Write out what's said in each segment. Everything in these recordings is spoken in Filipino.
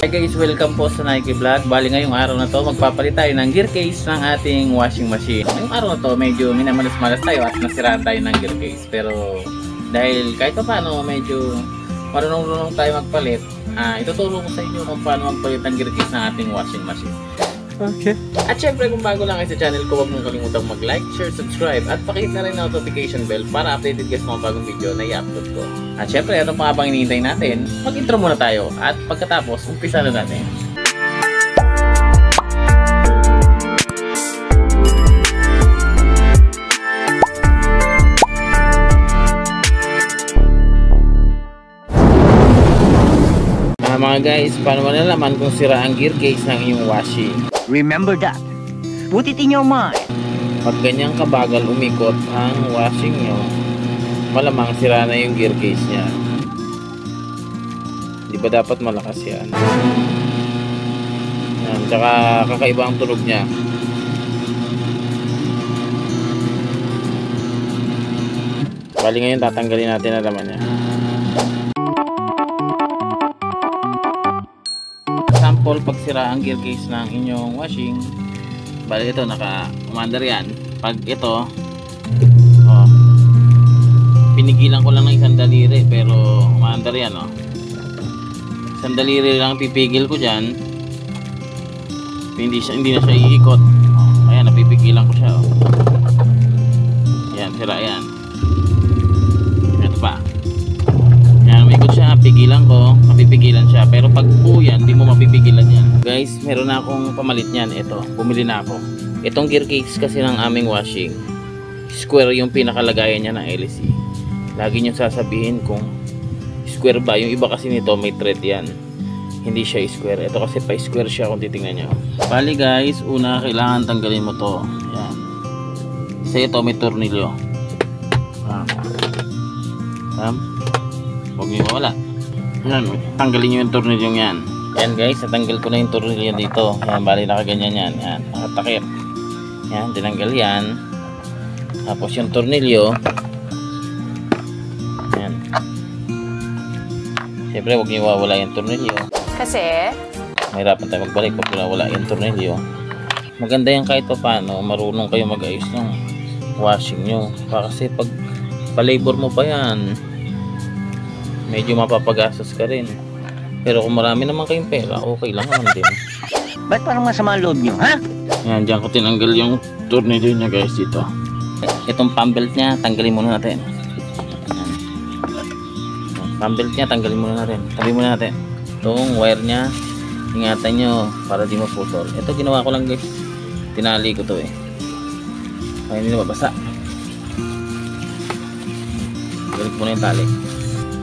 Hi guys, welcome po sa Nike Vlog. Bali ngayong araw na to, magpapalit tayo ng gear case ng ating washing machine. Ngayong araw na to, medyo minamalas-malas tayo at nasiraan tayo ng gear case. Pero dahil kahit pa paano, medyo marunong tayo magpalit, ituturo ko sa inyo kung paano magpalit ng gear case ng ating washing machine. Okay. At syempre kung bago lang kayo sa channel ko, huwag mong kalimutang mag-like, share, subscribe at pakihit na rin ang notification bell para updated kayo sa mga bagong video na i-upload ko. At syempre, ano pa nga bang hinihintay natin? Mag-intro muna tayo at pagkatapos, umpisa na natin. Mga guys, paano mo nalaman kung sira ang gear case ng inyong washing? Remember that. Put it in your mind. Pag ganyang kabagal umikot ang washing nyo, malamang sira na yung gear case nya. Di ba dapat malakas yan? Yan, tsaka kakaiba ang tunog nya. Bali ngayon tatanggalin natin ang laman nya. Sample, pag sira ang gear case ng inyong washing, bali ito naka-commander yan. Pag ito pinigilan ko lang ng isang daliri, pero commander yan isang daliri lang pipigil ko dyan, hindi na siya iikot. Ayan, napipigilan ko siya yan, sira yan. Ito pa, yan, umikot siya, pigilan ko, mapipigilan siya. Pero pag po yan, hindi mo mapipigilan yan. Guys, meron na akong pamalit niyan. Ito, bumili na ako. Itong gear case kasi ng aming washing, square yung pinakalagayan niya ng LC. Lagi nyo sasabihin kung square ba. Yung iba kasi nito may thread yan, hindi siya square. Ito kasi pa square siya kung titingnan nyo. Bali guys, una kailangan tanggalin mo to. Yan. Kasi ito may tornilyo. Huwag nyo mawala. Yan, tanggalin nyo yung tornilyong yan. Yan guys, natanggal ko na yung tornilyo dito. Yan, bali nakaganyan yan. Yan, nakatakip. Yan, tinanggal yan. Tapos yung tornilyo, yan. Siyempre, huwag nyo wawala yung tornilyo. Kasi mahirapan tayo magbalik pag wala yung tornilyo. Maganda yan kahit pa paano, marunong kayo mag-ayos ng washing nyo. Kasi pag pa-labor mo pa yan, medyo mapapagastos ka rin. Pero kung marami naman kayong pera, okay lang naman din. Ba't parang masama ang loob nyo, ha? Yan, dyan ko tinanggal yung tornilyo niya guys dito. Itong pump belt niya, tanggalin muna natin. Pump belt niya, tanggalin muna natin. Tabi muna natin. Itong wire niya, ingatan nyo para di maputol. Ito ginawa ko lang guys. Tinali ko to para hindi na mabasa. Galit mo na yung tali.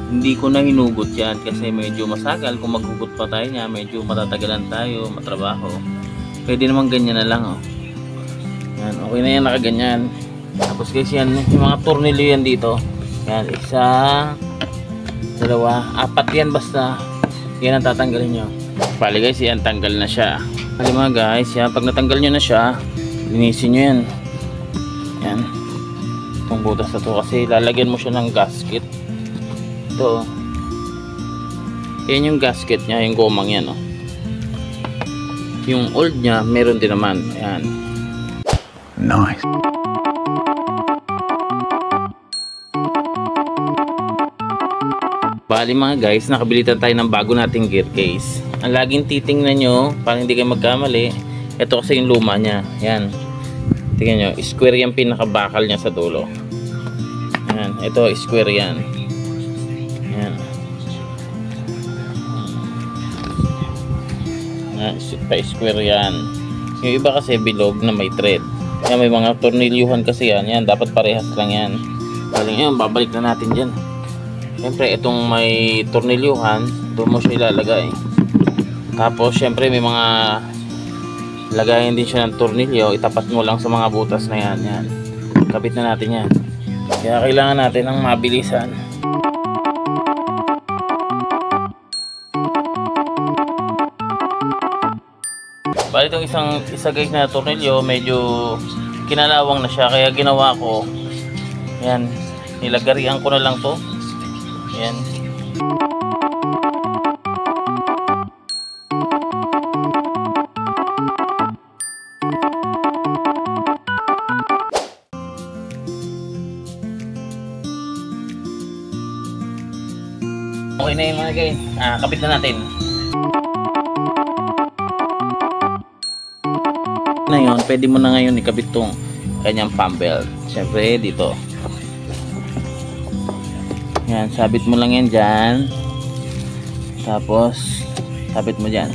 Hindi ko na hinugot yan kasi medyo masagal. Kung maghugot pa tayo niya, medyo matatagalan tayo, matrabaho. Pwede naman ganyan na lang yan, okay na yan, nakaganyan. Tapos guys yan, yung mga tornilyo yan dito. Yan, isa, dalawa, apat yan basta. Yan ang tatanggalin nyo. Bali guys, yan, tanggal na siya. Bali mga guys, yan, pag natanggal nyo na siya, linisin nyo yan. Yan, itong butas na to kasi lalagyan mo siya ng gasket. Ito, yan yung gasket nya, yung gomang yan yung old nya meron din naman. Ayan, Nice. bali mga guys, nakabilitan tayo ng bago nating gear case. Ang laging titingnan nyo para hindi kayo magkamali, ito kasi yung luma nya. Yan, tingnan nyo, square yung pinakabakal nya sa dulo. Yan, ito square yan. Yan. Pa-square yan. Yung iba kasi bilog na may thread. Yan, may mga tornilyuhan kasi yan. Yan, dapat parehas lang yan. Galing yan, babalik na natin dyan. Siyempre, itong may tornilyuhan, doon mo siya ilalagay. Tapos, siyempre, may mga lagayin din siya ng tornilyo. Itapat mo lang sa mga butas na yan. Yan. Kapit na natin yan. Kaya kailangan natin ng mabilisan. Bali itong isa guys na tornilyo, medyo kinalawang na siya, kaya ginawa ko yan, nilagarian ko na lang to. Yan, na yun mga guys. Kapit na natin. Ngayon, pwede mo na ngayon ikabit tong kanyang pump belt. Siyempre, dito. Yan, sabit mo lang yan dyan. Tapos, sabit mo dyan.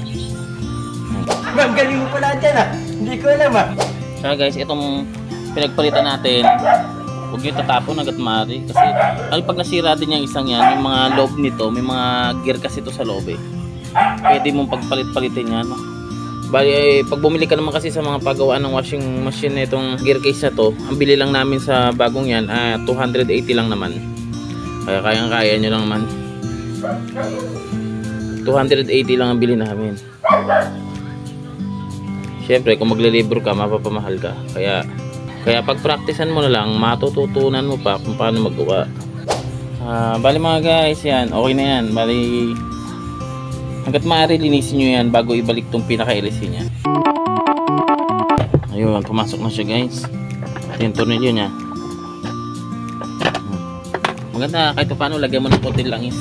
Ma'am, galing mo pala dyan Hindi ko alam So guys, itong pinagpalitan natin, huwag nyo tatapon hanggat maaari. Kasi, pag nasira din yung isang yan, yung mga loob nito, may mga gear kasi ito sa loob eh. Pwede mong pagpalit-palitin yan. Bali, pag bumili ka naman kasi sa mga pagawaan ng washing machine na itong gear case na to, ang bili lang namin sa bagong yan, 280 lang naman. Kaya kayang-kaya nyo lang naman. 280 lang ang bili namin. Siyempre, kung magle-labor ka, mapapamahal ka. Kaya pag-practicean mo na lang, matututunan mo pa kung paano maggawa. Bali mga guys, yan, okay na yan. Bali, hanggat maaari linisin nyo yan bago ibalik tong pinaka-LC nya. Ayun, pumasok na siya guys. Ito yung tornilyo nya. Maganda kahit paano lagyan mo ng konti langis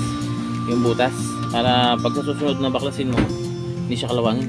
yung butas para pag sa susunod na baklasin mo hindi siya kalawangin.